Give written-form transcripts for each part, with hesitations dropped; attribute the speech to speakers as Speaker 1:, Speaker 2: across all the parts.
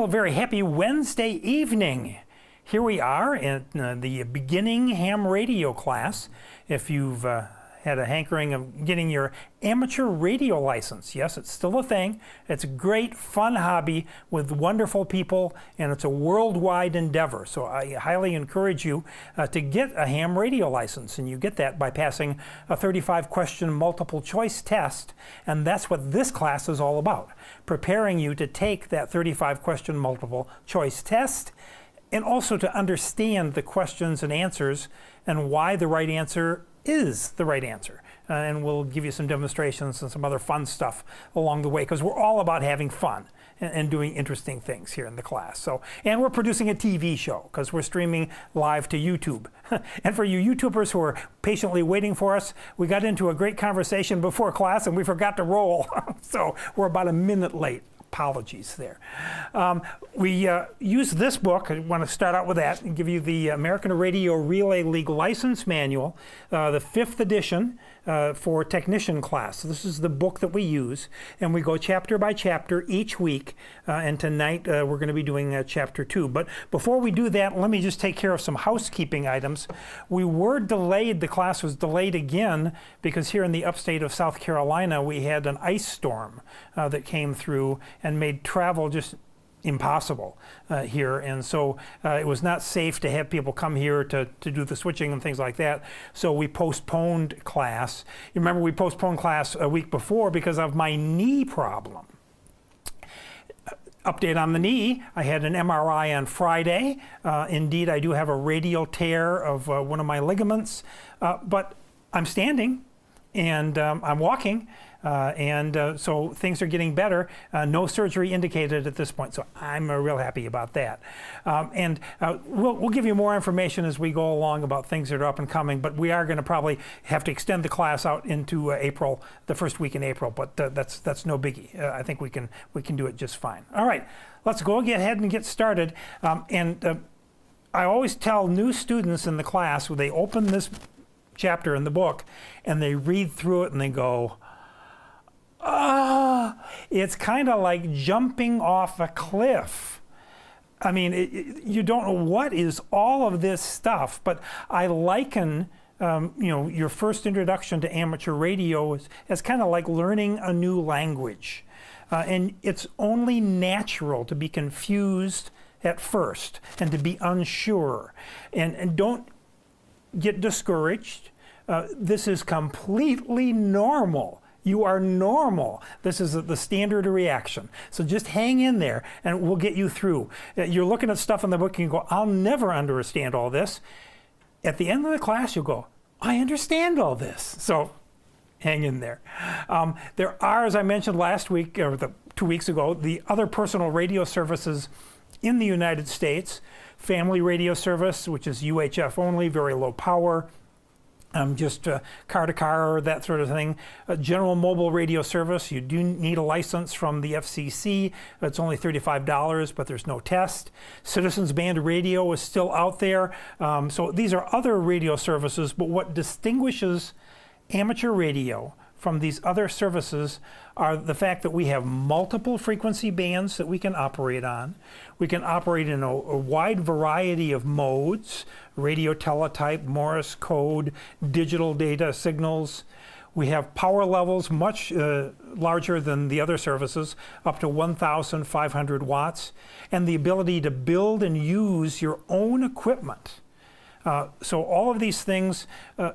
Speaker 1: very happy Wednesday evening. Here we are in the beginning ham radio class. If you've had a hankering of getting your amateur radio license, yes, it's still a thing. It's a great, fun hobby with wonderful people, and it's a worldwide endeavor. So I highly encourage you to get a ham radio license, and you get that by passing a 35-question multiple choice test, and that's what this class is all about, preparing you to take that 35-question multiple choice test, and also to understand the questions and answers and why the right answer is the right answer. And we'll give you some demonstrations and some other fun stuff along the way, because we're all about having fun and doing interesting things here in the class. So, and we're producing a TV show because we're streaming live to YouTube. And for you YouTubers who are patiently waiting for us, we got into a great conversation before class and we forgot to roll. So we're about a minute late. Apologies there. We use this book. I want to start out with that and give you the American Radio Relay League License Manual, the 5th edition for technician class. So this is the book that we use, and we go chapter by chapter each week, and tonight we're going to be doing chapter 2. But before we do that, let me just take care of some housekeeping items. We were delayed, the class was delayed again, because here in the upstate of South Carolina we had an ice storm that came through and made travel just impossible here, and so it was not safe to have people come here to do the switching and things like that, so we postponed class. You remember we postponed class a week before because of my knee problem. Update on the knee, I had an MRI on Friday. Indeed, I do have a radial tear of one of my ligaments, but I'm standing and I'm walking. So things are getting better. No surgery indicated at this point, so I'm real happy about that. We'll give you more information as we go along about things that are up and coming, but we are going to probably have to extend the class out into April, the first week in April, but that's no biggie. I think we can do it just fine. All right, let's go get ahead and get started. I always tell new students in the class when they open this chapter in the book and they read through it and they go, it's kind of like jumping off a cliff. I mean, you don't know what is all of this stuff, but I liken your first introduction to amateur radio as kind of like learning a new language. And it's only natural to be confused at first and to be unsure. And don't get discouraged. This is completely normal. You are normal. This is the standard reaction. So just hang in there and we'll get you through. You're looking at stuff in the book and you go, I'll never understand all this. At the end of the class, you'll go, I understand all this. So hang in there. There are, as I mentioned last week, or 2 weeks ago, the other personal radio services in the United States. Family radio service, which is UHF only, very low power. Just car to car, that sort of thing. General mobile radio service, you do need a license from the FCC. It's only $35, but there's no test. Citizens band radio is still out there. So these are other radio services, but what distinguishes amateur radio from these other services are the fact that we have multiple frequency bands that we can operate on. We can operate in a wide variety of modes: radio teletype, Morse code, digital data signals. We have power levels much larger than the other services, up to 1,500 watts, and the ability to build and use your own equipment. So all of these things,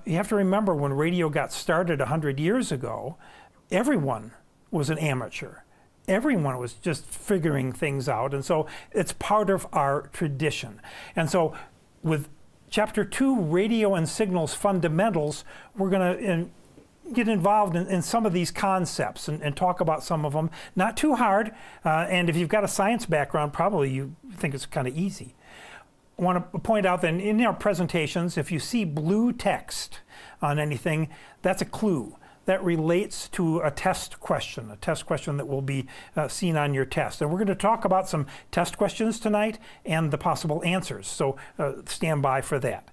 Speaker 1: you have to remember when radio got started 100 years ago, everyone was an amateur. Everyone was just figuring things out, and so it's part of our tradition. And so with Chapter 2, Radio and Signals Fundamentals, we're going to get involved in some of these concepts and talk about some of them. Not too hard, and if you've got a science background, probably you think it's kind of easy. I want to point out that in our presentations, if you see blue text on anything, that's a clue. That relates to a test question that will be seen on your test. And we're going to talk about some test questions tonight and the possible answers, so stand by for that.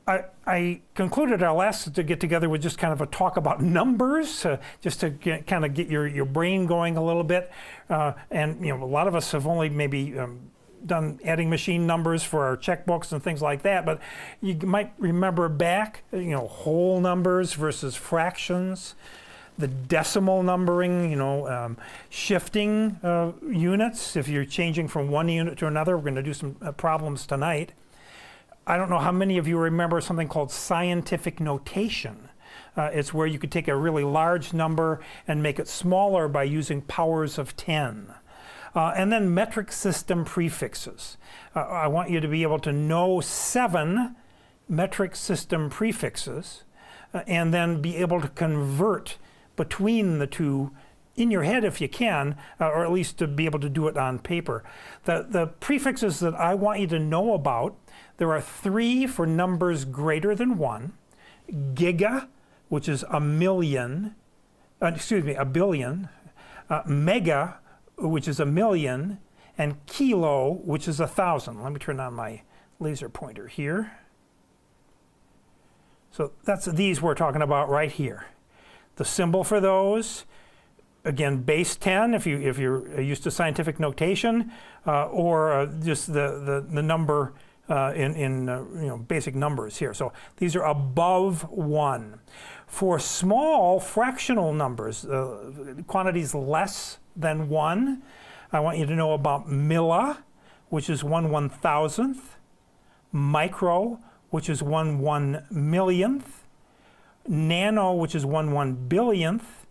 Speaker 1: I concluded our last to get together with just kind of a talk about numbers, just to kind of get your brain going a little bit. And a lot of us have only maybe done adding machine numbers for our checkbooks and things like that. But you might remember back, whole numbers versus fractions, the decimal numbering, shifting units. If you're changing from one unit to another, we're going to do some problems tonight. I don't know how many of you remember something called scientific notation. It's where you could take a really large number and make it smaller by using powers of 10. And then metric system prefixes. I want you to be able to know 7 metric system prefixes and then be able to convert between the two in your head if you can, or at least to be able to do it on paper. The prefixes that I want you to know about, there are 3 for numbers greater than 1, giga, which is a billion, mega, which is 1,000,000, and kilo, which is 1,000. Let me turn on my laser pointer here. So that's these we're talking about right here. The symbol for those, again, base 10 if you're used to scientific notation, or just the number in basic numbers here. So these are above 1. For small fractional numbers, quantities less than 1, I want you to know about milli, which is 1/1000th, micro, which is 1/1,000,000th, nano, which is 1/1,000,000,000th,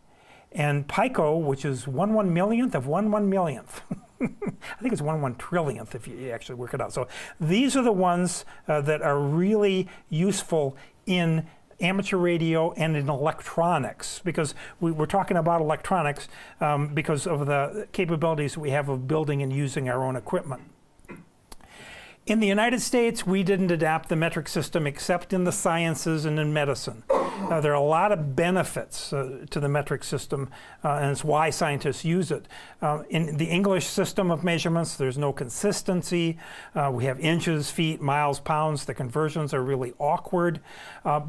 Speaker 1: and pico, which is 1/1,000,000th of 1/1,000,000th. I think it's 1/1,000,000,000th if you actually work it out. So these are the ones that are really useful in amateur radio and in electronics, because we're talking about electronics because of the capabilities we have of building and using our own equipment. In the United States, we didn't adapt the metric system except in the sciences and in medicine. There are a lot of benefits to the metric system, and it's why scientists use it. In the English system of measurements, there's no consistency. We have inches, feet, miles, pounds. The conversions are really awkward.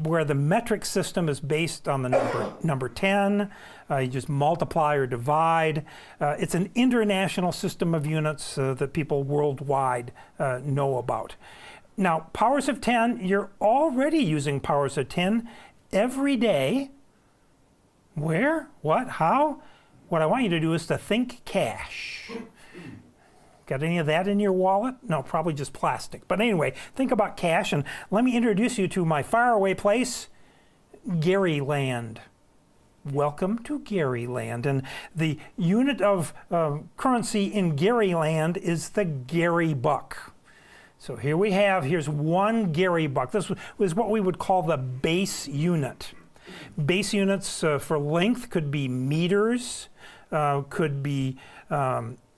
Speaker 1: Where the metric system is based on the number 10, you just multiply or divide. It's an international system of units that people worldwide know about. Now, powers of 10, you're already using powers of 10 every day. Where? What? How? What I want you to do is to think cash. Got any of that in your wallet? No, probably just plastic. But anyway, think about cash, and let me introduce you to my faraway place, Garyland. Welcome to Garyland. And the unit of currency in Garyland is the Gary buck. So here we have, here's 1 Gary buck. This was what we would call the base unit. Base units for length could be meters, could be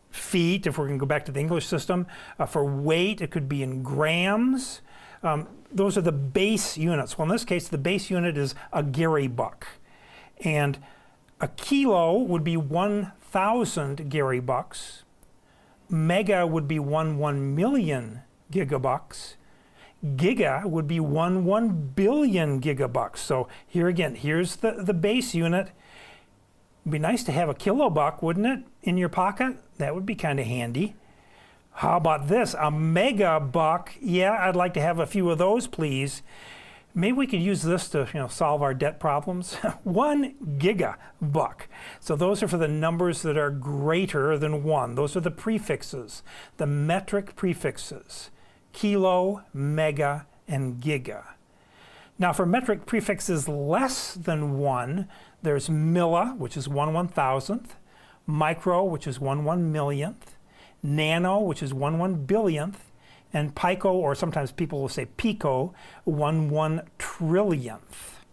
Speaker 1: feet, if we're going to go back to the English system. For weight, it could be in grams. Those are the base units. Well, in this case, the base unit is a Gary buck. And a kilo would be 1,000 Gary bucks. Mega would be 1/1,000,000 gigabucks. Giga would be 1/1,000,000,000 gigabucks. So here again, here's the base unit. It'd be nice to have a kilobuck, wouldn't it, in your pocket? That would be kind of handy. How about this, a megabuck? Yeah, I'd like to have a few of those, please. Maybe we could use this to solve our debt problems. 1 gigabuck. So those are for the numbers that are greater than 1. Those are the prefixes, the metric prefixes. Kilo, mega, and giga. Now for metric prefixes less than 1, there's milli, which is 1/1000th, micro, which is 1/1,000,000th, nano, which is 1/1,000,000,000th, and pico, or sometimes people will say pico, 1/1,000,000,000,000th.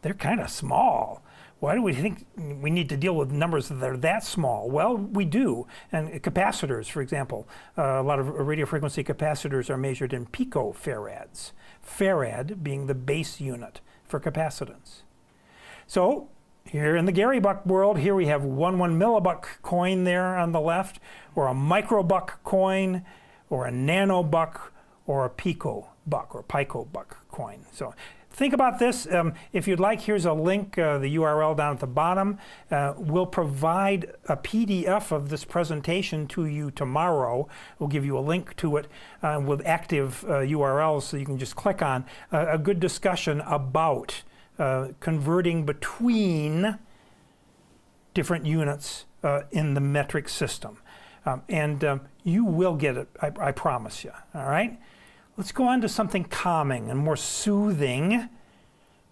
Speaker 1: They're kind of small. Why do we think we need to deal with numbers that are that small? Well, we do. And capacitors, for example, a lot of radio frequency capacitors are measured in picofarads. Farad being the base unit for capacitance. So here in the Gary buck world, here we have 1 millibuck coin there on the left, or a microbuck coin, or a nanobuck, or a pico buck or pico buck coin. So think about this. If you'd like, here's a link, the URL down at the bottom. We'll provide a PDF of this presentation to you tomorrow. We'll give you a link to it with active URLs so you can just click on. A good discussion about converting between different units in the metric system. You will get it, I promise you, all right? Let's go on to something calming and more soothing.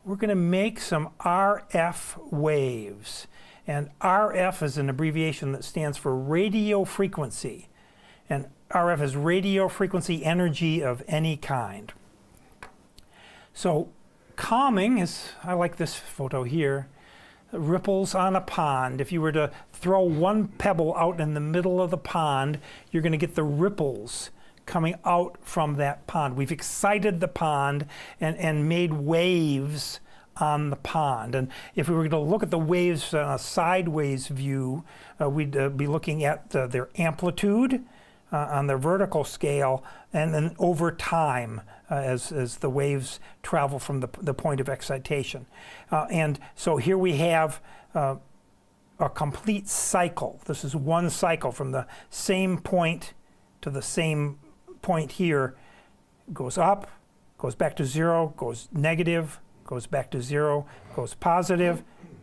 Speaker 1: We're going to make some RF waves. And RF is an abbreviation that stands for radio frequency. And RF is radio frequency energy of any kind. So calming is, I like this photo here, ripples on a pond. If you were to throw one pebble out in the middle of the pond, you're going to get the ripples coming out from that pond. We've excited the pond and made waves on the pond. And if we were going to look at the waves on a sideways view, we'd be looking at their amplitude on their vertical scale, and then over time as the waves travel from the point of excitation. And so here we have a complete cycle. This is one cycle from the same point to the same point here. Goes up, goes back to zero, goes negative, goes back to zero, goes positive,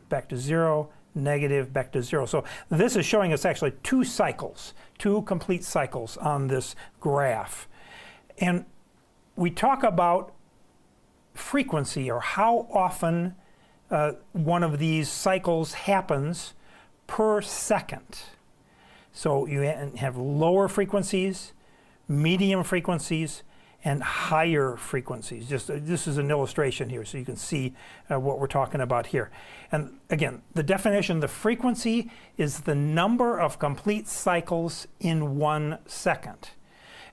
Speaker 1: back to zero, negative, back to zero. So this is showing us actually two cycles, two complete cycles on this graph. And we talk about frequency, or how often one of these cycles happens per second. So you have lower frequencies, medium frequencies, and higher frequencies. This is an illustration here so you can see what we're talking about here. And again, the definition, the frequency is the number of complete cycles in 1 second.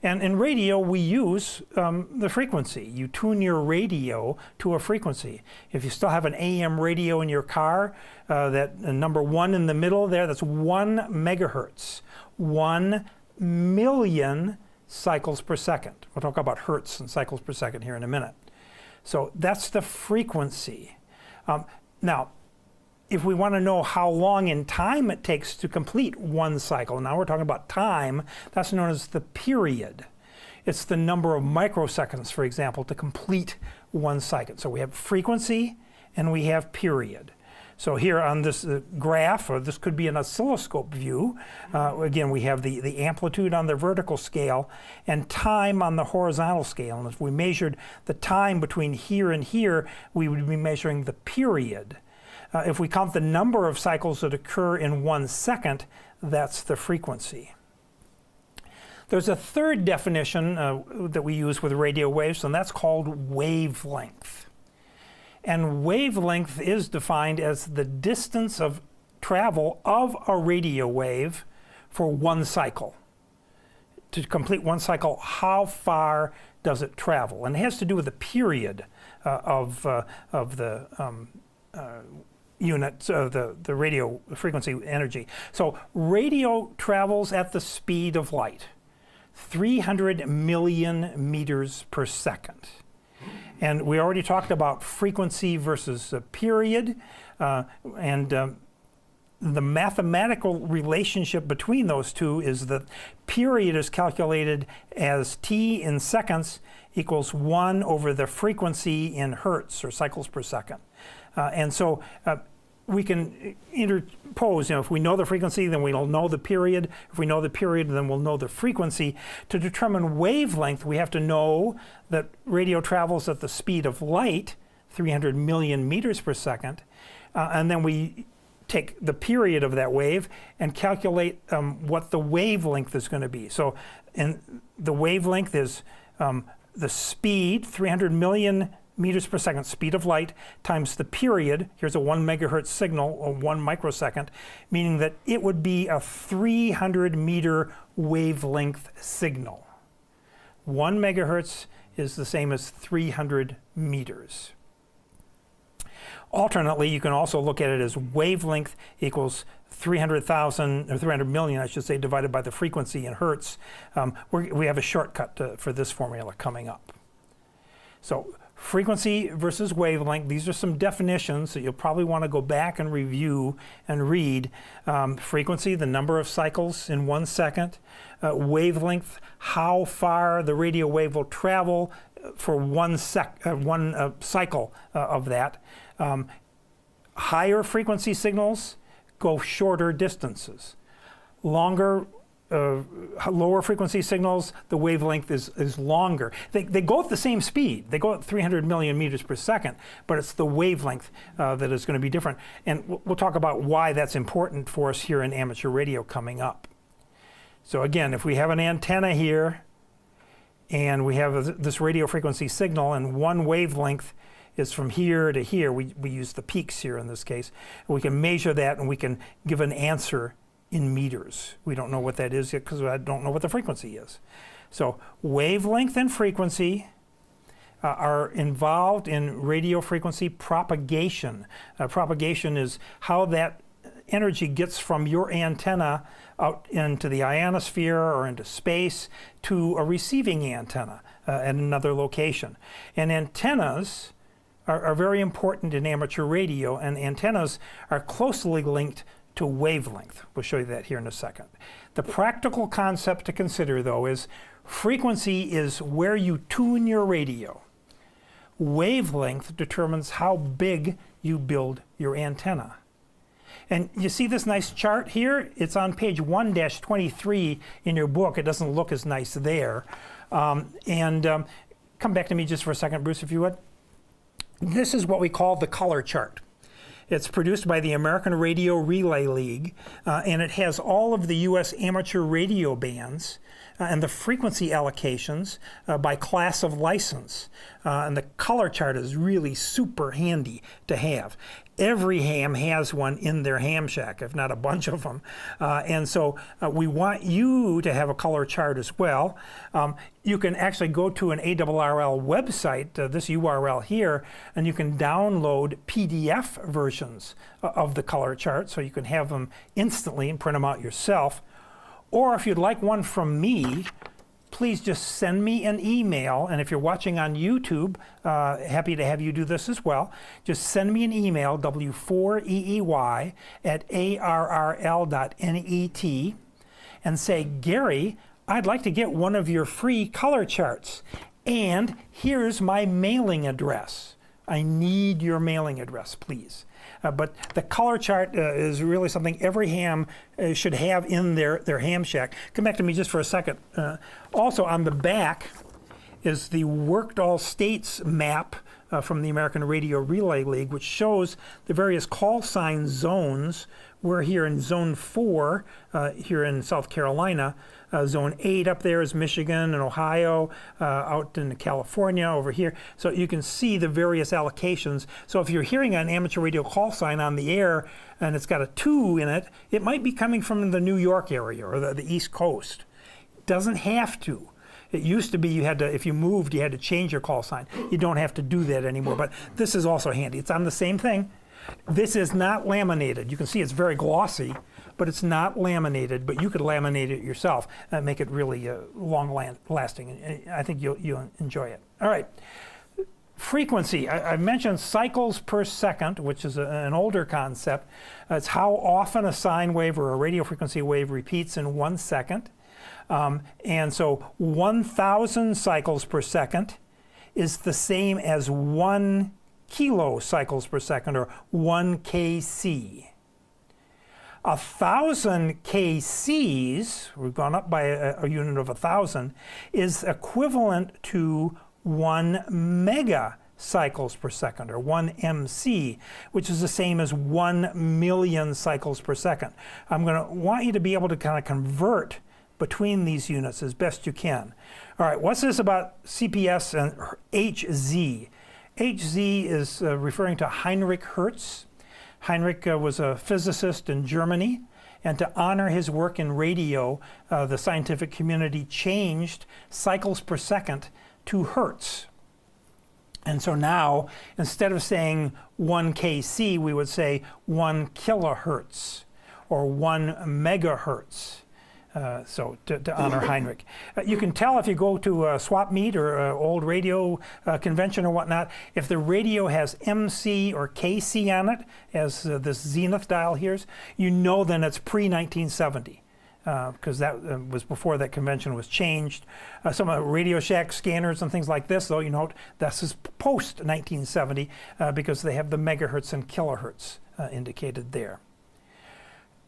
Speaker 1: And in radio, we use the frequency. You tune your radio to a frequency. If you still have an AM radio in your car, that number 1 in the middle there, that's 1 megahertz. 1 million cycles per second. We'll talk about hertz and cycles per second here in a minute. So that's the frequency. Now, if we want to know how long in time it takes to complete one cycle, now we're talking about time, that's known as the period. It's the number of microseconds, for example, to complete one cycle. So we have frequency and we have period. So here on this graph, or this could be an oscilloscope view, again, we have the amplitude on the vertical scale and time on the horizontal scale. And if we measured the time between here and here, we would be measuring the period. If we count the number of cycles that occur in 1 second, that's the frequency. There's a third definition that we use with radio waves, and that's called wavelength. And wavelength is defined as the distance of travel of a radio wave for one cycle. To complete one cycle, how far does it travel? And it has to do with the period of the unit, the radio frequency energy. So radio travels at the speed of light, 300 million meters per second. And we already talked about frequency versus period, and the mathematical relationship between those two is that period is calculated as t in seconds equals 1 over the frequency in hertz, or cycles per second. And so we can interpose, if we know the frequency, then we'll know the period. If we know the period, then we'll know the frequency. To determine wavelength, we have to know that radio travels at the speed of light, 300 million meters per second, and then we take the period of that wave and calculate what the wavelength is going to be. So the wavelength is the speed, 300 million meters per second, speed of light, times the period. Here's a 1 megahertz signal, or 1 microsecond, meaning that it would be a 300 meter wavelength signal. 1 megahertz is the same as 300 meters. Alternately, you can also look at it as wavelength equals 300,000, or 300 million, I should say, divided by the frequency in hertz. We have a shortcut for this formula coming up. So frequency versus wavelength, these are some definitions that you'll probably want to go back and review and read. Frequency, the number of cycles in 1 second. Wavelength, how far the radio wave will travel for one cycle of that. Higher frequency signals go shorter distances. Lower frequency signals, the wavelength is longer. They go at the same speed. They go at 300 million meters per second, but it's the wavelength that is going to be different. And we'll talk about why that's important for us here in amateur radio coming up. So again, if we have an antenna here, and we have this radio frequency signal, and one wavelength is from here to here, we use the peaks here in this case, we can measure that and we can give an answer in meters. We don't know what that is yet because I don't know what the frequency is. So wavelength and frequency are involved in radio frequency propagation. Propagation is how that energy gets from your antenna out into the ionosphere or into space to a receiving antenna at another location. And antennas are very important in amateur radio, and antennas are closely linked to wavelength. We'll show you that here in a second. The practical concept to consider, though, is frequency is where you tune your radio. Wavelength determines how big you build your antenna. And you see this nice chart here? It's on page 1-23 in your book. It doesn't look as nice there. Come back to me just for a second, Bruce, if you would. This is what we call the color chart. It's produced by the American Radio Relay League, and it has all of the U.S. amateur radio bands and the frequency allocations by class of license. And the color chart is really super handy to have. Every ham has one in their ham shack, if not a bunch of them. And so we want you to have a color chart as well. You can actually go to an ARRL website, this URL here, and you can download PDF versions of the color chart so you can have them instantly and print them out yourself. Or if you'd like one from me, please just send me an email. And if you're watching on YouTube, happy to have you do this as well. Just send me an email, w4eey@arrl.net, and say, Gary, I'd like to get one of your free color charts. And here's my mailing address. I need your mailing address, please. But the color chart is really something every ham should have in their ham shack. Come back to me just for a second. Also on the back is the Worked All States map from the American Radio Relay League, which shows the various call sign zones. We're here in Zone 4 here in South Carolina. Zone 8 up there is Michigan and Ohio, out in California over here. So you can see the various allocations. So if you're hearing an amateur radio call sign on the air and it's got a 2 in it, it might be coming from the New York area or the East Coast. It doesn't have to. It used to be you had to, if you moved, you had to change your call sign. You don't have to do that anymore, but this is also handy. It's on the same thing. This is not laminated. You can see it's very glossy, but it's not laminated, but you could laminate it yourself and make it really long-lasting. I think you'll enjoy it. All right. Frequency. I mentioned cycles per second, which is an older concept. It's how often a sine wave or a radio frequency wave repeats in 1 second. And so 1,000 cycles per second is the same as 1 kilo cycles per second, or 1 kc. 1,000 kcs, we've gone up by a unit of 1,000, is equivalent to 1 mega cycles per second, or 1 MC, which is the same as 1 million cycles per second. I'm going to want you to be able to kind of convert between these units as best you can. All right, what's this about CPS and Hz? Hz is referring to Heinrich Hertz. Heinrich was a physicist in Germany, and to honor his work in radio, the scientific community changed cycles per second to hertz. And so now, instead of saying 1 kc, we would say 1 kilohertz or 1 megahertz. So to honor Heinrich. You can tell if you go to a swap meet or an old radio convention or whatnot, if the radio has MC or KC on it, as this zenith dial here, you know then it's pre-1970. Because that was before that convention was changed. Some of the Radio Shack scanners and things like this, though, you know, this is post-1970 because they have the megahertz and kilohertz indicated there.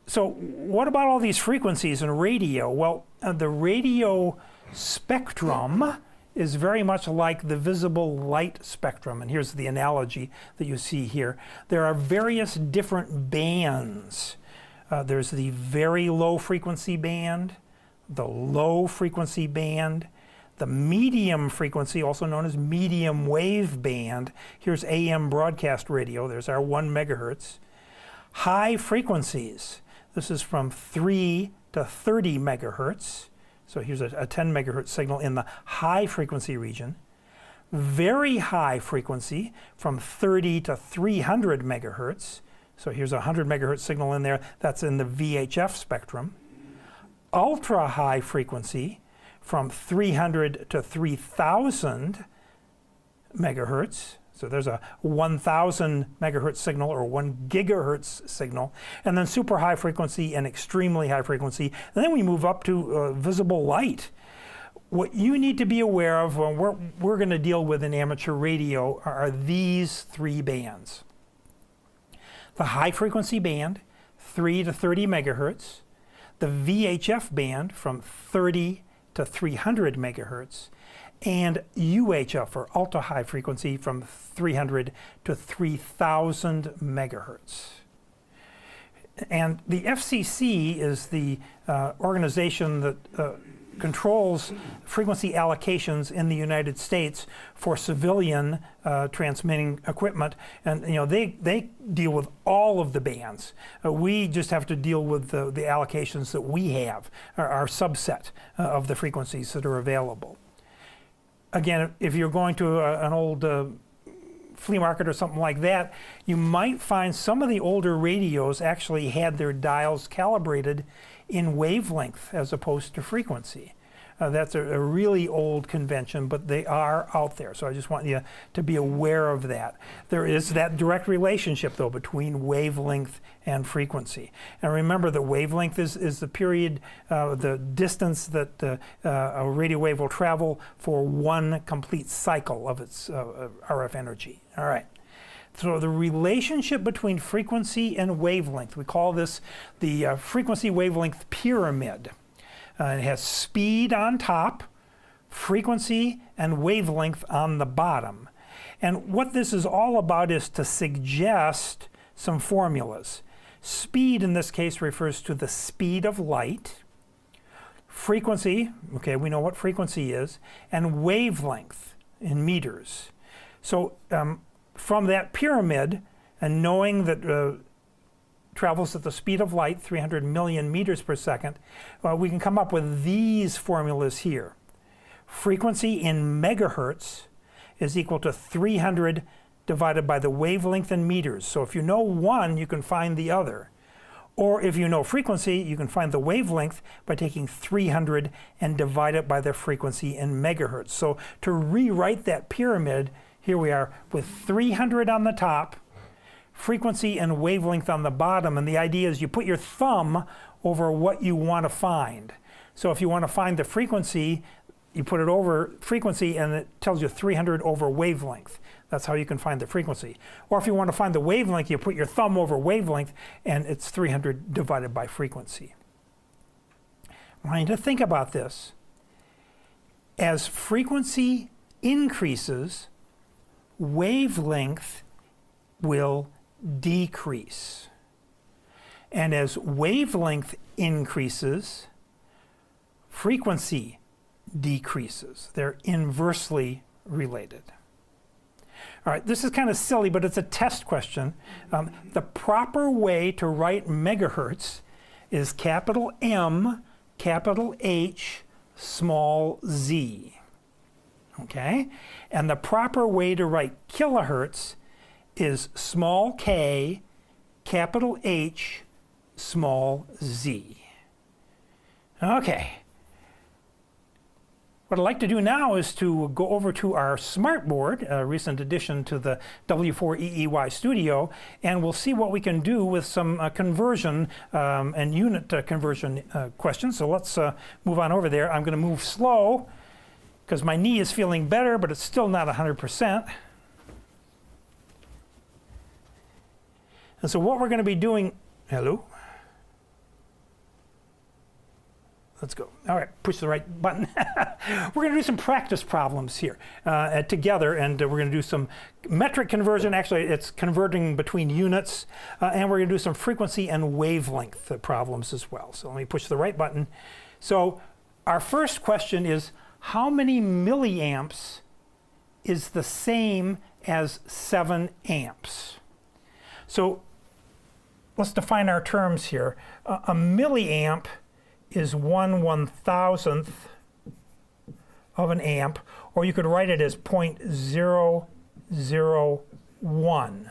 Speaker 1: So what about all these frequencies in radio? Well, the radio spectrum is very much like the visible light spectrum. And here's the analogy that you see here. There are various different bands. There's the very low frequency band, the low frequency band, the medium frequency, also known as medium wave band. Here's AM broadcast radio. There's our 1 megahertz. High frequencies. This is from 3 to 30 megahertz. So here's a 10 megahertz signal in the high frequency region. Very high frequency from 30 to 300 megahertz. So here's a 100 megahertz signal in there. That's in the VHF spectrum. Ultra high frequency from 300 to 3000 megahertz. So there's a 1000 megahertz signal or 1 gigahertz signal. And then super high frequency and extremely high frequency. And then we move up to visible light. What you need to be aware of when we're going to deal with in amateur radio are these 3 bands. The high frequency band, 3 to 30 megahertz. The VHF band from 30 to 300 megahertz. And UHF, or ultra high frequency, from 300 to 3000 megahertz. And the FCC is the organization that controls frequency allocations in the United States for civilian transmitting equipment, and you know they deal with all of the bands. We just have to deal with the allocations that we have, our subset of the frequencies that are available. Again, if you're going to an old flea market or something like that, you might find some of the older radios actually had their dials calibrated in wavelength as opposed to frequency. That's a really old convention, but they are out there. So I just want you to be aware of that. There is that direct relationship, though, between wavelength and frequency. And remember, the wavelength is the period, the distance that a radio wave will travel for 1 complete cycle of its RF energy. All right. So the relationship between frequency and wavelength, we call this the frequency wavelength pyramid. It has speed on top, frequency, and wavelength on the bottom. And what this is all about is to suggest some formulas. Speed in this case refers to the speed of light. Frequency, okay, we know what frequency is, and wavelength in meters. So from that pyramid, and knowing that travels at the speed of light, 300 million meters per second, we can come up with these formulas here. Frequency in megahertz is equal to 300 divided by the wavelength in meters. So if you know one, you can find the other. Or if you know frequency, you can find the wavelength by taking 300 and divide it by the frequency in megahertz. So to rewrite that pyramid, here we are with 300 on the top, frequency and wavelength on the bottom, and the idea is you put your thumb over what you want to find. So if you want to find the frequency, you put it over frequency and it tells you 300 over wavelength. That's how you can find the frequency. Or if you want to find the wavelength, you put your thumb over wavelength and it's 300 divided by frequency. I want you to think about this. As frequency increases, wavelength will decrease. And as wavelength increases, frequency decreases. They're inversely related. All right, this is kind of silly, but it's a test question. The proper way to write megahertz is capital M, capital H, small z. Okay? And the proper way to write kilohertz is small k, capital H, small z. Okay. What I'd like to do now is to go over to our smartboard, a recent addition to the W4EEY Studio, and we'll see what we can do with some conversion and unit conversion questions. So let's move on over there. I'm going to move slow because my knee is feeling better, but it's still not 100%. And so what we're going to be doing, hello? Let's go. All right, push the right button. We're going to do some practice problems here together, and we're going to do some metric conversion. Actually, it's converting between units, and we're going to do some frequency and wavelength problems as well. So let me push the right button. So our first question is, how many milliamps is the same as 7 amps? So let's define our terms here. A milliamp is 1/1000th of an amp, or you could write it as 0.001.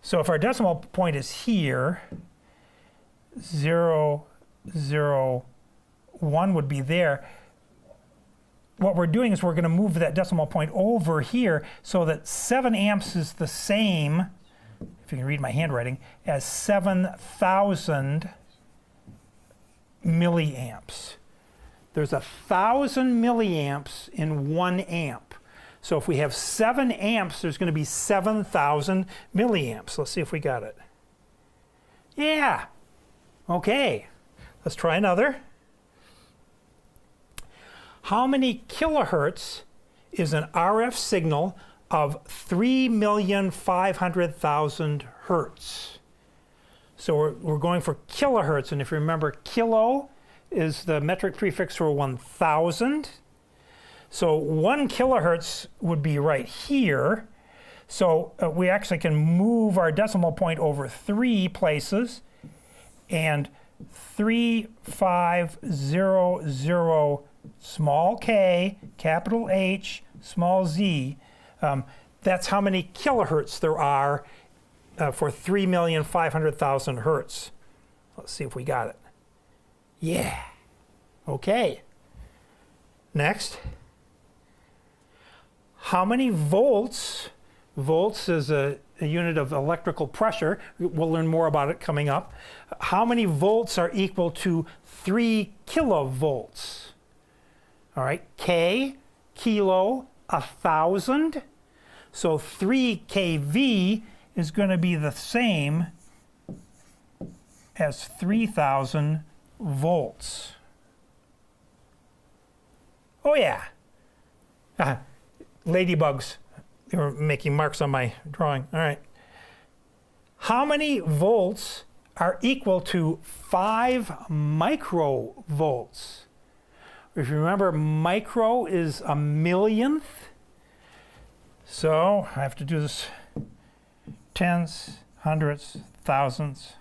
Speaker 1: So if our decimal point is here, 0.001 would be there. What we're doing is we're going to move that decimal point over here so that 7 amps is the same, if you can read my handwriting, as 7,000 milliamps. There's 1,000 milliamps in 1 amp. So if we have 7 amps, there's going to be 7,000 milliamps. Let's see if we got it. Yeah. Okay. Let's try another. How many kilohertz is an RF signal of 3,500,000 hertz? So we're going for kilohertz, and if you remember, kilo is the metric prefix for 1,000. So 1 kilohertz would be right here. So we actually can move our decimal point over 3 places, and 3500 small k, capital H, small z, that's how many kilohertz there are for 3,500,000 hertz. Let's see if we got it. Yeah. Okay. Next. How many volts? Volts is a unit of electrical pressure. We'll learn more about it coming up. How many volts are equal to 3 kilovolts? All right. K, kilo, 1,000. So 3 kV is going to be the same as 3,000 volts. Oh yeah. Ladybugs. They were making marks on my drawing. All right. How many volts are equal to 5 microvolts? If you remember, micro is a millionth. So I have to do this tens, hundreds, thousands,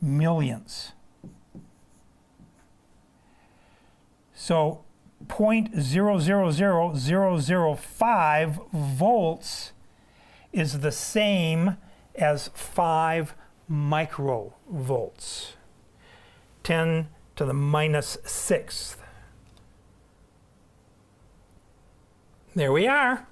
Speaker 1: millions. So 0.000005 volts is the same as 5 microvolts. 10 to the minus 6th. There we are.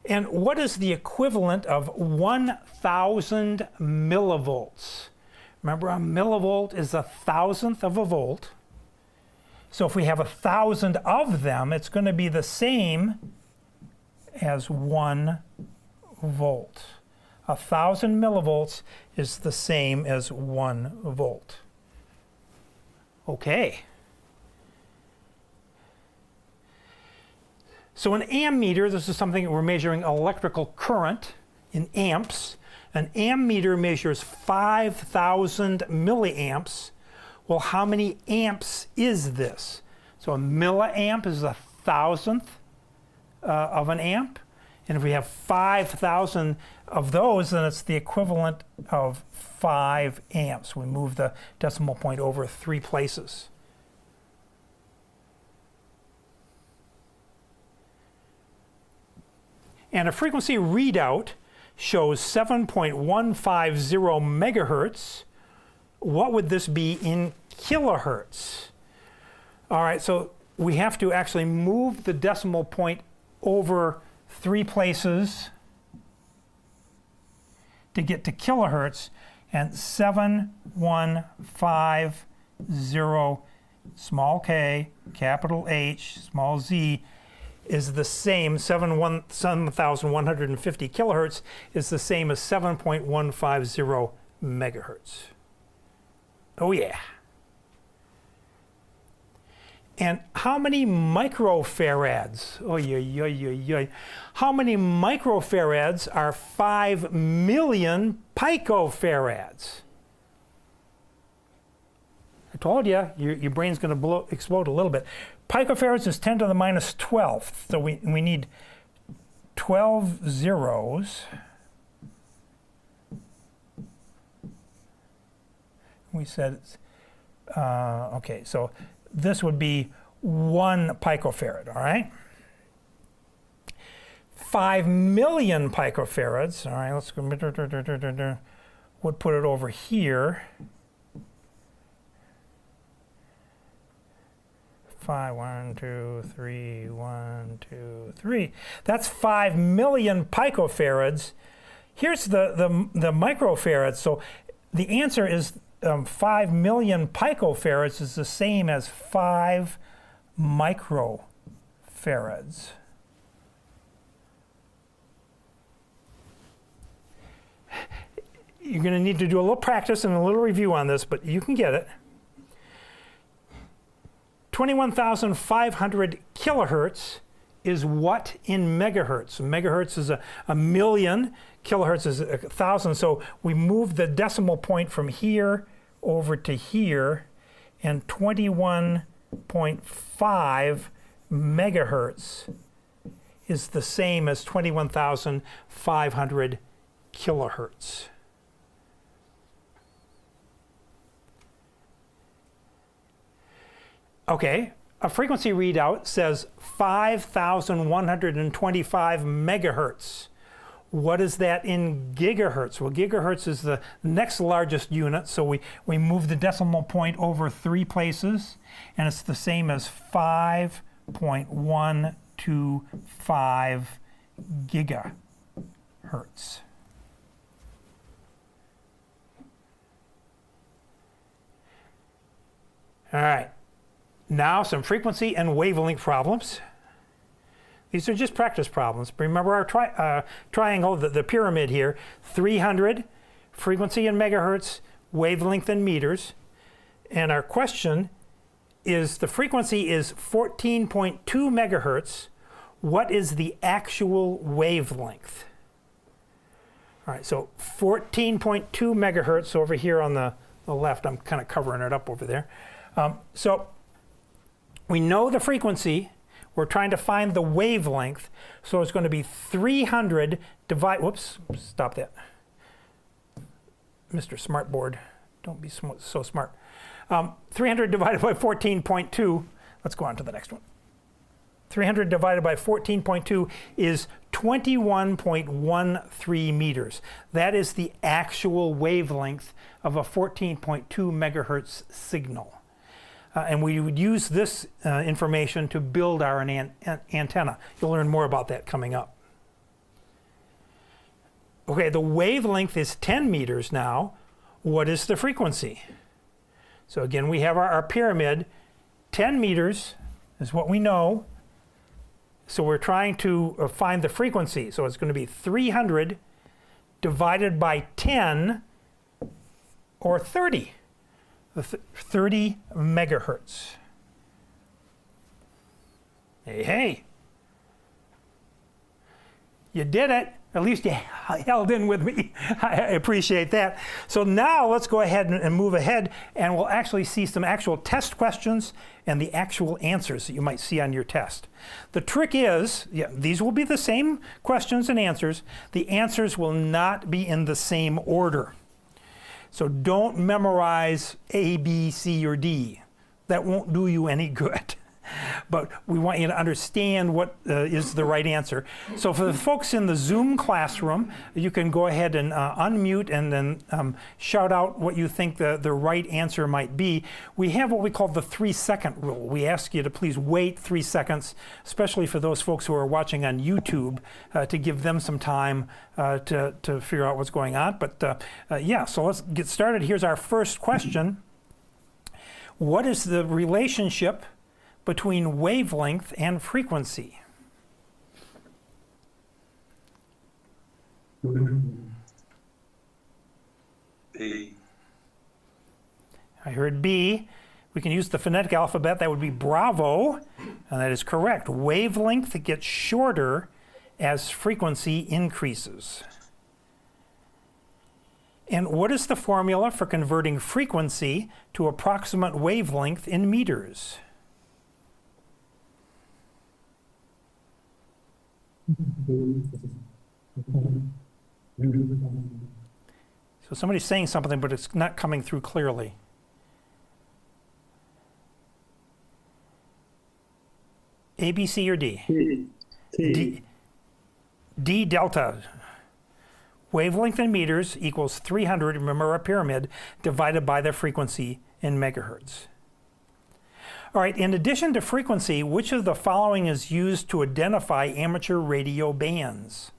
Speaker 1: And what is the equivalent of 1,000 millivolts? Remember, a millivolt is 1,000th of a volt. So if we have 1,000 of them, it's going to be the same as 1 volt. 1,000 millivolts is the same as 1 volt. Okay. So an ammeter, this is something that we're measuring electrical current in amps. An ammeter measures 5,000 milliamps. Well, how many amps is this? So a milliamp is 1,000th of an amp. And if we have 5,000 of those, then it's the equivalent of 5 amps. We move the decimal point over 3 places. And a frequency readout shows 7.150 megahertz. What would this be in kilohertz? All right, so we have to actually move the decimal point over 3 places to get to kilohertz, and 7150 small k, capital H, small z is the same, 7,150 kilohertz is the same as 7.150 megahertz. Oh yeah. And how many microfarads? Oh yeah. How many microfarads are 5 million picofarads? I told you, your brain's going to explode a little bit. Picofarads is 10 to the minus 12th, so we need 12 zeros. We said, okay, so this would be 1 picofarad, all right? 5 million picofarads, all right, let's go, we'll put it over here. 1, 2, 3, 1, 2, 3. That's 5 million picofarads. Here's the microfarads. So the answer is 5 million picofarads is the same as 5 microfarads. You're going to need to do a little practice and a little review on this, but you can get it. 21,500 kilohertz is what in megahertz? Megahertz is a million, kilohertz is 1,000. So we move the decimal point from here over to here, and 21.5 megahertz is the same as 21,500 kilohertz. Okay, a frequency readout says 5,125 megahertz. What is that in gigahertz? Well, gigahertz is the next largest unit, so we move the decimal point over 3 places, and it's the same as 5.125 gigahertz. All right. Now some frequency and wavelength problems. These are just practice problems. Remember our triangle, the pyramid here, 300, frequency in megahertz, wavelength in meters. And our question is, the frequency is 14.2 megahertz. What is the actual wavelength? All right, so 14.2 megahertz over here on the left. I'm kind of covering it up over there. So we know the frequency. We're trying to find the wavelength. So it's going to be 300 divided, whoops, stop that. Mr. Smartboard, don't be so smart. 300 divided by 14.2, let's go on to the next one. 300 divided by 14.2 is 21.13 meters. That is the actual wavelength of a 14.2 megahertz signal. And we would use this information to build our antenna. You'll learn more about that coming up. Okay, the wavelength is 10 meters now. What is the frequency? So again, we have our pyramid. 10 meters is what we know. So we're trying to find the frequency. So it's going to be 300 divided by 10, or 30. 30 megahertz. Hey, hey. You did it. At least you held in with me. I appreciate that. So now let's go ahead and move ahead, and we'll actually see some actual test questions and the actual answers that you might see on your test. The trick is, these will be the same questions and answers. The answers will not be in the same order. So don't memorize A, B, C, or D. That won't do you any good. but we want you to understand what is the right answer. So for the folks in the Zoom classroom, you can go ahead and unmute and then shout out what you think the right answer might be. We have what we call the 3-second rule. We ask you to please wait 3 seconds, especially for those folks who are watching on YouTube, to give them some time to figure out what's going on. But yeah, so let's get started. Here's our first question. What is the relationship between wavelength and frequency?
Speaker 2: B.
Speaker 1: I heard B. We can use the phonetic alphabet. That would be bravo, and that is correct. Wavelength gets shorter as frequency increases. And what is the formula for converting frequency to approximate wavelength in meters? So somebody's saying something, but it's not coming through clearly. A, B, C, or D? D delta. Wavelength in meters equals 300, remember our pyramid, divided by the frequency in megahertz. All right, in addition to frequency, which of the following is used to identify amateur radio bands?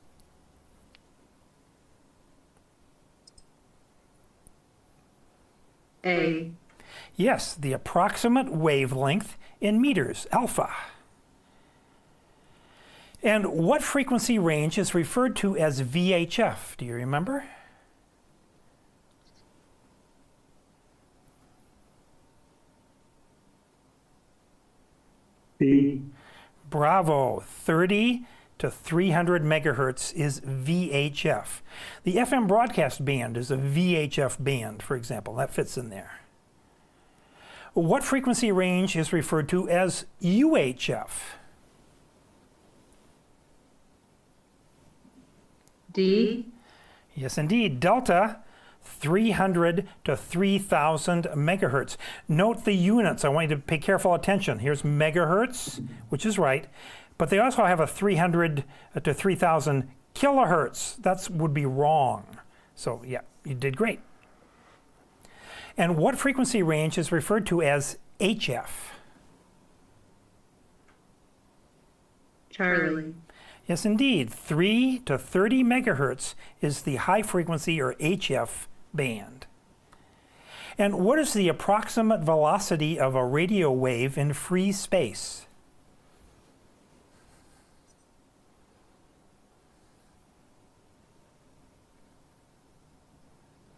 Speaker 3: A.
Speaker 1: Yes, the approximate wavelength in meters, alpha. And what frequency range is referred to as VHF? Do you remember?
Speaker 2: B.
Speaker 1: Bravo. 30 to 300 megahertz is VHF. The FM broadcast band is a VHF band, for example. That fits in there. What frequency range is referred to as UHF?
Speaker 3: D.
Speaker 1: Yes, indeed. Delta, 300 to 3,000 megahertz. Note the units. I want you to pay careful attention. Here's megahertz, which is right, but they also have a 300 to 3,000 kilohertz. That would be wrong. So yeah, you did great. And what frequency range is referred to as HF?
Speaker 3: Charlie.
Speaker 1: Yes, indeed. 3 to 30 megahertz is the high frequency or HF band. And what is the approximate velocity of a radio wave in free space?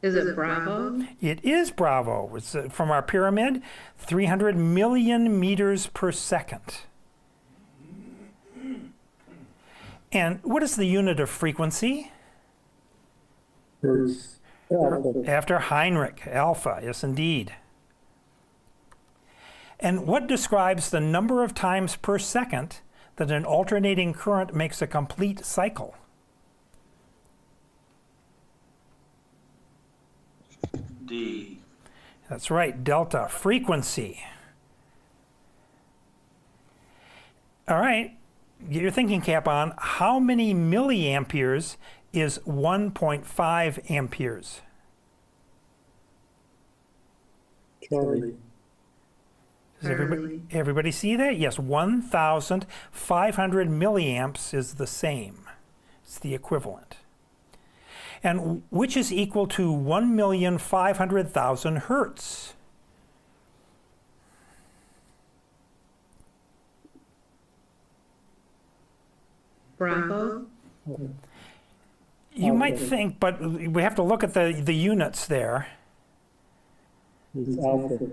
Speaker 3: Is it Bravo?
Speaker 1: It is Bravo. It's from our pyramid, 300 million meters per second. And what is the unit of frequency?
Speaker 2: Hertz.
Speaker 1: After Heinrich, alpha, yes indeed. And what describes the number of times per second that an alternating current makes a complete cycle?
Speaker 2: D.
Speaker 1: That's right, delta, frequency. All right. Get your thinking cap on. How many milliamperes is 1.5 amperes?
Speaker 2: Charlie.
Speaker 1: Does everybody see that? Yes, 1,500 milliamps is the same. It's the equivalent. And which is equal to 1,500,000 hertz?
Speaker 3: Bravo?
Speaker 1: You might think, but we have to look at the units there.
Speaker 2: It's alpha.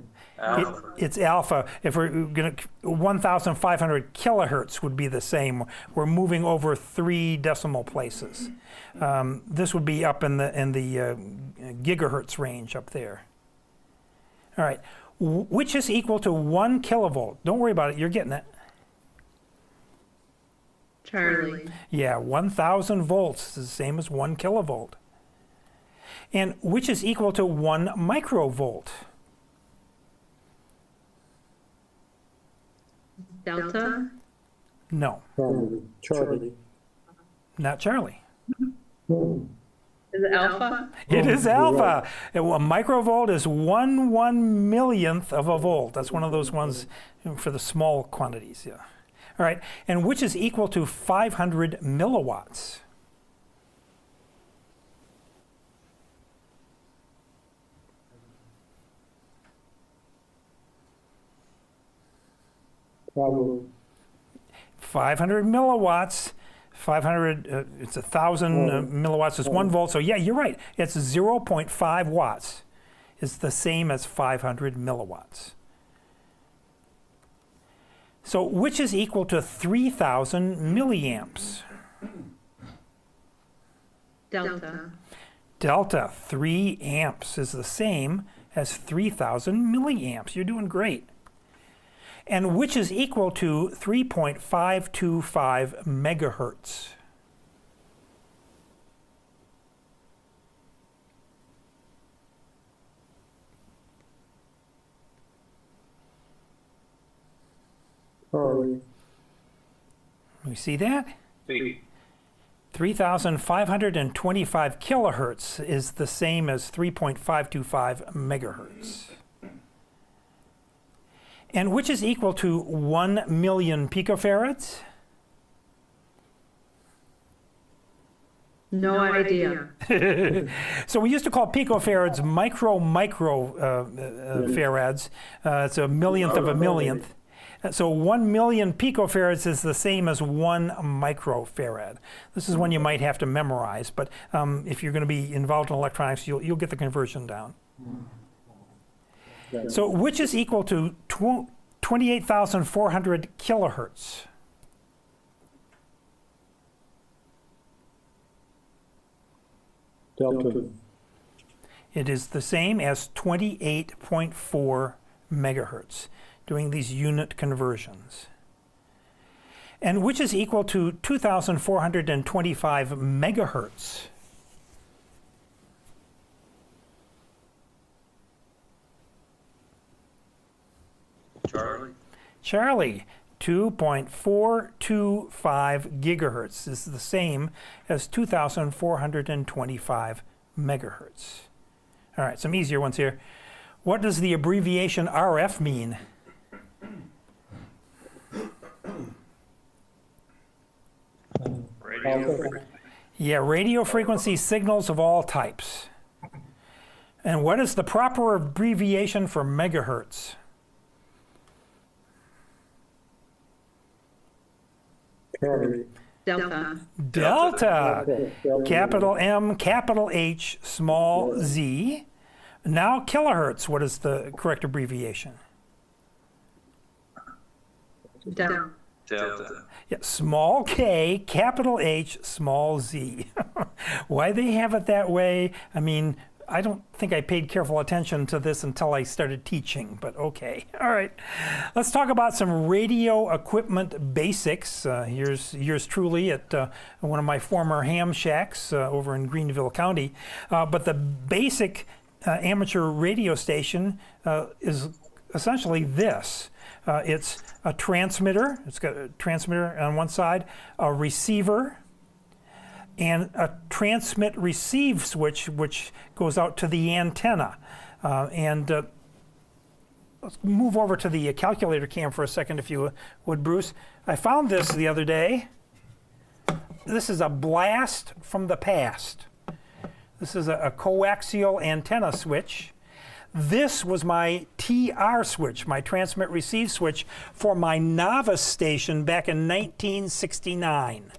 Speaker 1: It's alpha. If we're going to, 1,500 kilohertz would be the same. We're moving over 3 decimal places. This would be up in the gigahertz range up there. All right, which is equal to 1 kilovolt. Don't worry about it. You're getting it.
Speaker 3: Charlie.
Speaker 1: Yeah, 1,000 volts is the same as 1 kilovolt. And which is equal to 1 microvolt.
Speaker 3: Delta,
Speaker 1: No,
Speaker 2: Charlie.
Speaker 1: not Charlie.
Speaker 3: is it alpha?
Speaker 1: It is alpha. A microvolt is 1/1 millionth of a volt. That's one of those ones for the small quantities, yeah. All right, and which is equal to 500 milliwatts?
Speaker 2: Probably.
Speaker 1: 500 milliwatts. 500, it's 1,000 milliwatts is 1 volt. So yeah, you're right. It's 0.5 watts. It's the same as 500 milliwatts. So which is equal to 3,000 milliamps?
Speaker 3: Delta,
Speaker 1: Delta, 3 amps is the same as 3,000 milliamps. You're doing great. And which is equal to 3.525 megahertz?
Speaker 2: Charlie.
Speaker 1: We see that?
Speaker 2: B.
Speaker 1: 3,525 kilohertz is the same as 3.525 megahertz. And which is equal to 1 million picofarads?
Speaker 3: no idea.
Speaker 1: So we used to call picofarads micro farads. It's a millionth of a millionth. So 1 million picofarads is the same as 1 microfarad. This is one you might have to memorize, but if you're going to be involved in electronics, you'll get the conversion down. So which is equal to 28,400 kilohertz?
Speaker 2: Delta.
Speaker 1: It is the same as 28.4 megahertz, doing these unit conversions. And which is equal to 2,425 megahertz?
Speaker 2: Charlie.
Speaker 1: Charlie, 2.425 gigahertz is the same as 2,425 megahertz. All right, some easier ones here. What does the abbreviation RF mean?
Speaker 2: Radio.
Speaker 1: Yeah, radio frequency signals of all types. And what is the proper abbreviation for megahertz?
Speaker 2: Charlie.
Speaker 3: Delta,
Speaker 1: Delta. Capital M, capital H, small z. Now kilohertz, what is the correct abbreviation?
Speaker 3: Delta,
Speaker 2: Delta.
Speaker 1: Yeah, small k, capital H, small z. Why they have it that way, I mean, I don't think I paid careful attention to this until I started teaching, but okay. All right, let's talk about some radio equipment basics. Here's yours truly at one of my former ham shacks over in Greenville County. But the basic amateur radio station is essentially this. It's a transmitter. It's got a transmitter on one side, a receiver, and a transmit receive switch which goes out to the antenna. Let's move over to the calculator cam for a second if you would, Bruce. I found this the other day. This is a blast from the past. This is a coaxial antenna switch. This was my TR switch, my transmit receive switch for my novice station back in 1969.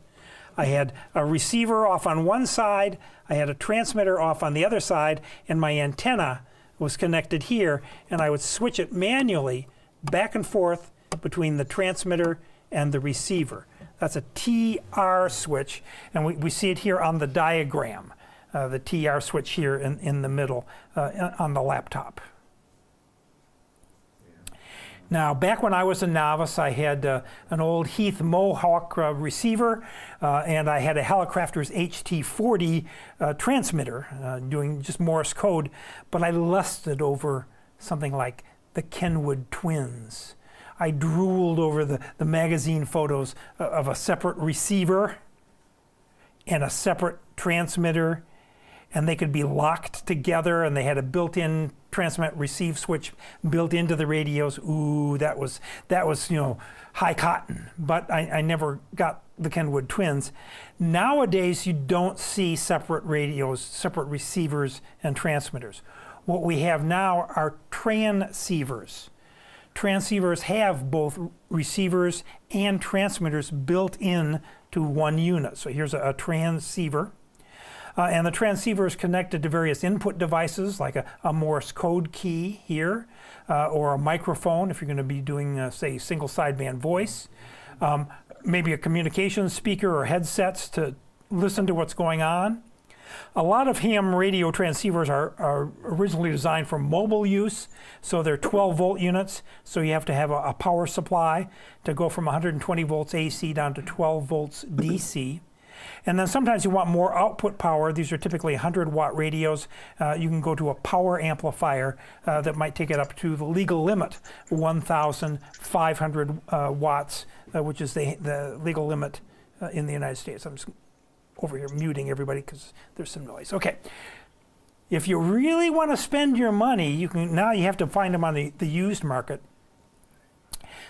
Speaker 1: I had a receiver off on one side, I had a transmitter off on the other side, and my antenna was connected here, and I would switch it manually back and forth between the transmitter and the receiver. That's a TR switch, and we see it here on the diagram, the TR switch here in the middle on the laptop. Now, back when I was a novice, I had an old Heath Mohawk receiver, and I had a Hallicrafter's HT40 transmitter doing just Morse code, but I lusted over something like the Kenwood twins. I drooled over the magazine photos of a separate receiver and a separate transmitter, and they could be locked together, and they had a built-in transmit receive switch built into the radios. Ooh, that was high cotton. But I never got the Kenwood twins. Nowadays, you don't see separate radios, separate receivers and transmitters. What we have now are transceivers. Transceivers have both receivers and transmitters built in to one unit. So here's a transceiver. And the transceiver is connected to various input devices like a Morse code key here, or a microphone if you're going to be doing, say, single sideband voice. Maybe a communications speaker or headsets to listen to what's going on. A lot of ham radio transceivers are originally designed for mobile use, so they're 12-volt units, so you have to have a power supply to go from 120 volts AC down to 12 volts DC. And then sometimes you want more output power. These are typically 100-watt radios. You can go to a power amplifier that might take it up to the legal limit, 1,500 watts, which is the legal limit in the United States. I'm just over here muting everybody because there's some noise. Okay. If you really want to spend your money, now you have to find them on the used market.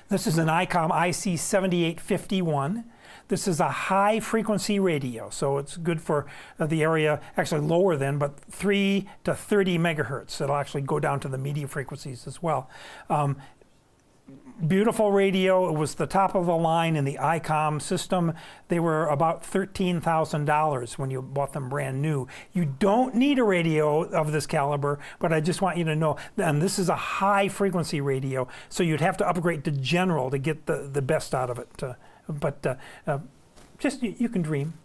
Speaker 1: This is an ICOM IC7851. This is a high frequency radio, so it's good for the area, actually lower than, but 3 to 30 megahertz. It'll actually go down to the medium frequencies as well. Beautiful radio. It was the top of the line in the ICOM system. They were about $13,000 when you bought them brand new. You don't need a radio of this caliber, but I just want you to know, and this is a high frequency radio, so you'd have to upgrade to general to get the best out of it. But just you can dream.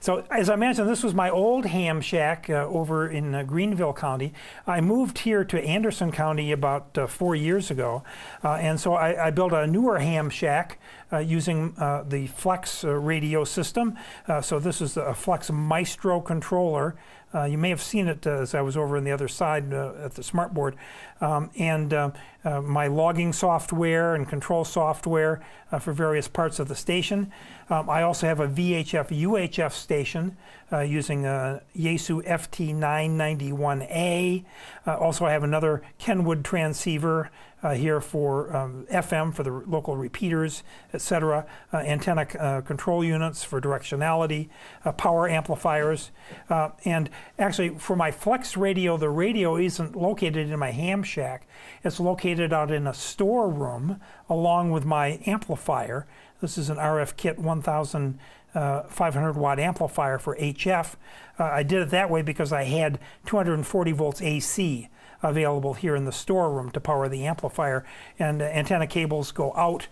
Speaker 1: So as I mentioned, this was my old ham shack over in Greenville County. I moved here to Anderson County about 4 years ago, and so I built a newer ham shack using the Flex radio system. So this is a Flex Maestro controller. You may have seen it as I was over on the other side at the smartboard. My logging software and control software for various parts of the station. I also have a VHF UHF station using a Yaesu FT991A. Also, I have another Kenwood transceiver here for FM for the local repeaters, etc. Antenna control units for directionality, power amplifiers. And actually, for my Flex radio, the radio isn't located in my ham shack. It's located out in a storeroom along with my amplifier. This is an RF Kit 1,500 watt amplifier for HF. I did it that way because I had 240 volts AC available here in the storeroom to power the amplifier, and antenna cables go out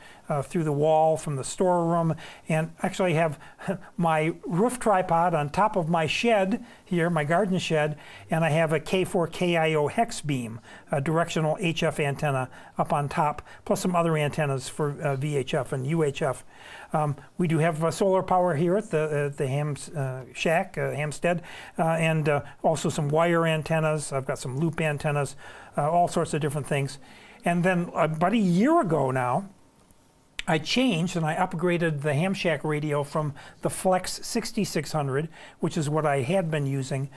Speaker 1: through the wall from the storeroom, and actually have my roof tripod on top of my shed here, my garden shed, and I have a K4KIO hex beam, a directional HF antenna up on top, plus some other antennas for VHF and UHF. We do have solar power here at the ham shack, Hamstead, and also some wire antennas. I've got some loop antennas, all sorts of different things. And then about a year ago now, I changed and I upgraded the ham shack radio from the Flex 6600, which is what I had been using,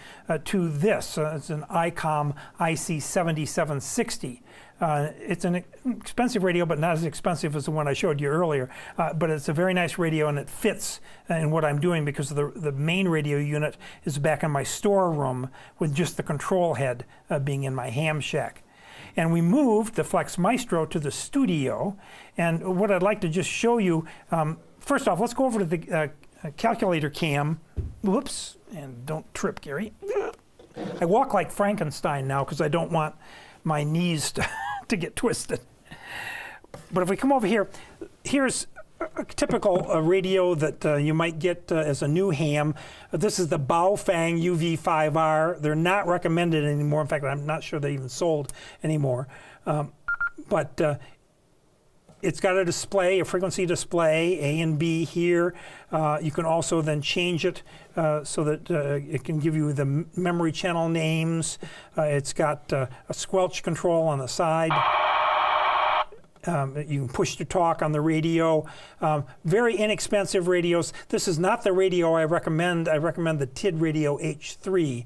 Speaker 1: to this. It's an ICOM IC7760. It's an expensive radio, but not as expensive as the one I showed you earlier. But it's a very nice radio, and it fits in what I'm doing because the main radio unit is back in my storeroom with just the control head being in my ham shack. And we moved the Flex Maestro to the studio. And what I'd like to just show you, first off, let's go over to the calculator cam. Whoops, and don't trip, Gary. I walk like Frankenstein now because I don't want my knees to get twisted. But if we come over here, here's a typical radio that you might get as a new ham. This is the Baofeng UV5R. They're not recommended anymore. In fact, I'm not sure they're even sold anymore. But it's got a display, a frequency display, A and B here. You can also then change it so that it can give you the memory channel names. It's got a squelch control on the side. You can push to talk on the radio. Very inexpensive radios. This is not the radio I recommend. I recommend the TID Radio H3.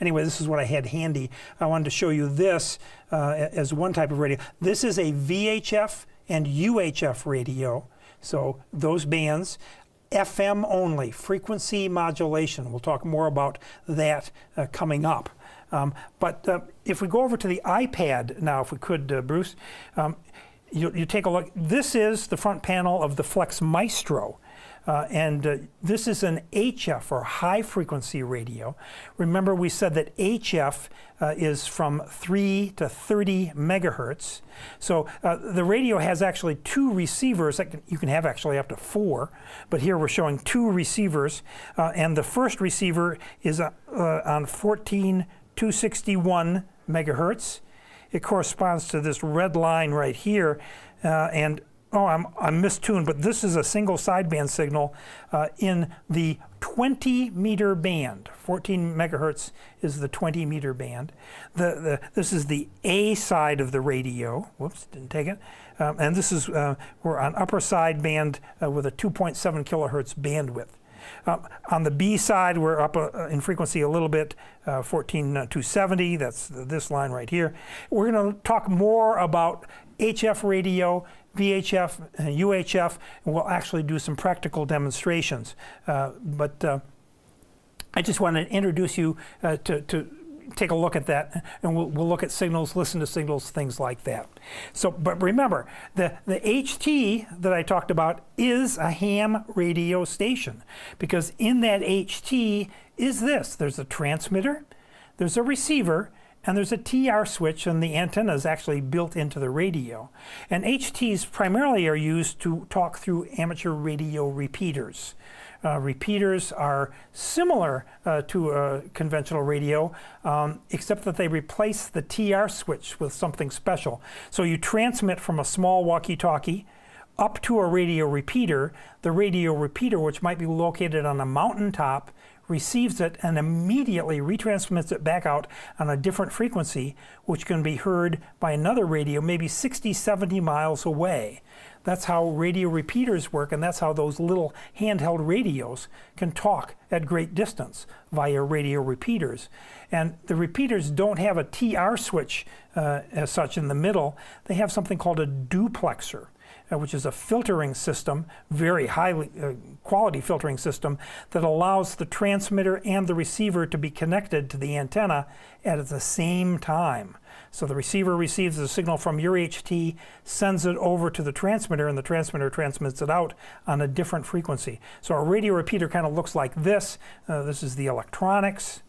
Speaker 1: Anyway, this is what I had handy. I wanted to show you this as one type of radio. This is a VHF and UHF radio. So those bands. FM only, frequency modulation. We'll talk more about that coming up. If we go over to the iPad now, if we could, Bruce, you take a look. This is the front panel of the Flex Maestro. This is an HF, or high frequency radio. Remember, we said that HF is from 3 to 30 megahertz. So the radio has actually 2 receivers. You can have actually up to 4, but here we're showing 2 receivers. And the first receiver is on 14,261 megahertz. It corresponds to this red line right here. I'm mistuned, but this is a single sideband signal in the 20-meter band. 14 megahertz is the 20-meter band. This is the A side of the radio. Whoops, didn't take it. And this is, we're on upper sideband with a 2.7 kilohertz bandwidth. On the B side, we're up in frequency a little bit, 14,270. That's this line right here. We're going to talk more about HF radio, VHF, and UHF, and we'll actually do some practical demonstrations. I just wanted to introduce you to take a look at that, and we'll look at signals, listen to signals, things like that. So, but remember, the HT that I talked about is a ham radio station, because in that HT is this. There's a transmitter, there's a receiver, and there's a TR switch, and the antenna is actually built into the radio. And HTs primarily are used to talk through amateur radio repeaters. Repeaters are similar to a conventional radio, except that they replace the TR switch with something special. So you transmit from a small walkie-talkie up to a radio repeater. The radio repeater, which might be located on a mountaintop, receives it and immediately retransmits it back out on a different frequency, which can be heard by another radio maybe 60, 70 miles away. That's how radio repeaters work, and that's how those little handheld radios can talk at great distance via radio repeaters. And the repeaters don't have a TR switch as such in the middle. They have something called a duplexer, which is a filtering system, very highly quality filtering system, that allows the transmitter and the receiver to be connected to the antenna at the same time. So the receiver receives the signal from your HT, sends it over to the transmitter, and the transmitter transmits it out on a different frequency. So a radio repeater kind of looks like this. This is the electronics,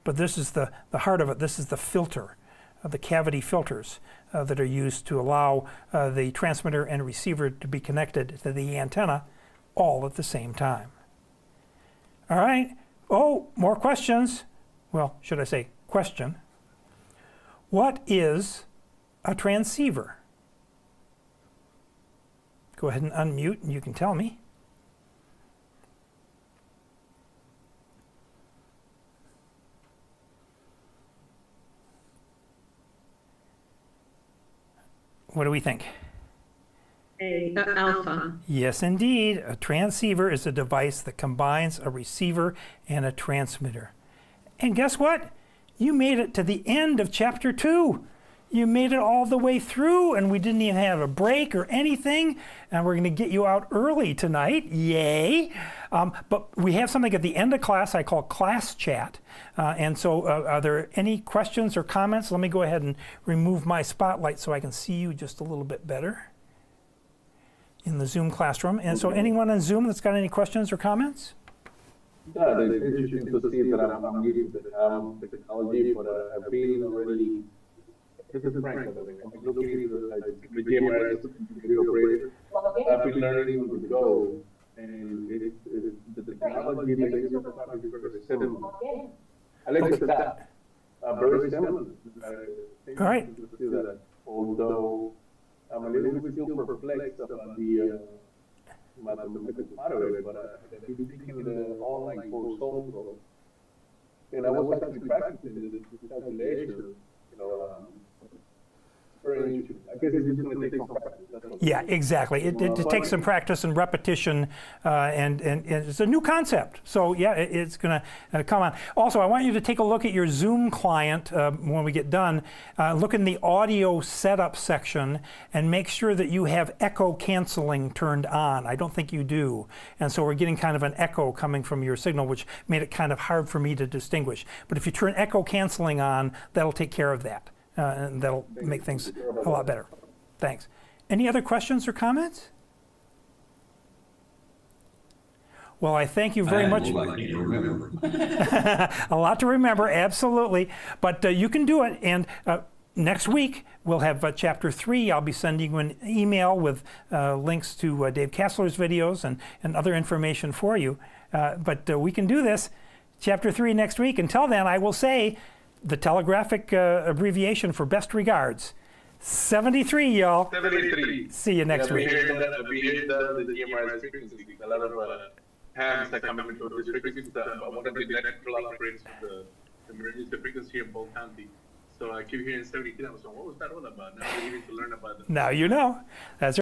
Speaker 1: but this is the heart of it. This is the filter, the cavity filters that are used to allow the transmitter and receiver to be connected to the antenna all at the same time. All right. Oh, more questions. Well, should I say question? What is a transceiver? Go ahead and unmute and you can tell me. What do we think?
Speaker 3: Alpha.
Speaker 1: Yes, indeed. A transceiver is a device that combines a receiver and a transmitter. And guess what? You made it to the end of chapter 2. You made it all the way through, and we didn't even have a break or anything. And we're going to get you out early tonight. Yay. But we have something at the end of class I call class chat. Are there any questions or comments? Let me go ahead and remove my spotlight so I can see you just a little bit better in the Zoom classroom. And so anyone on Zoom that's got any questions or comments?
Speaker 4: Yeah, it's interesting to see that I'm using the technology, but I've been already. This is Frank, by the way. I'm looking at the gamer as a video operator. I've been learning on the go, and the technology makes it very similar. I like the stat. Very similar.
Speaker 1: All right.
Speaker 4: Although I'm a little bit still perplexed about the mathematical part of it, but I've been thinking the online course also. And I was actually practicing the calculation, very interesting. I guess it's just going to take some practice. That's all.
Speaker 1: Yeah, exactly. It takes some practice and repetition, and it's a new concept. So yeah, it's going to come on. Also, I want you to take a look at your Zoom client when we get done. Look in the audio setup section and make sure that you have echo canceling turned on. I don't think you do. And so we're getting kind of an echo coming from your signal, which made it kind of hard for me to distinguish. But if you turn echo canceling on, that'll take care of that. And that'll make things a lot better. Thanks. Any other questions or comments? Well, I thank you very much. A lot to remember, absolutely. But you can do it. And next week, we'll have Chapter 3. I'll be sending you an email with links to Dave Kassler's videos and other information for you. But we can do this. Chapter 3 next week. Until then, I will say, the telegraphic abbreviation for best regards. 73, y'all.
Speaker 4: 73.
Speaker 1: See you next week.
Speaker 4: We hear the GMRS frequency. A lot of hams that come into this frequency. One of the electrical operators from the emergency frequency here in Polk County. So I keep hearing 73. I was like, what was that all about? Now we're getting to learn about it.
Speaker 1: Now you know. That's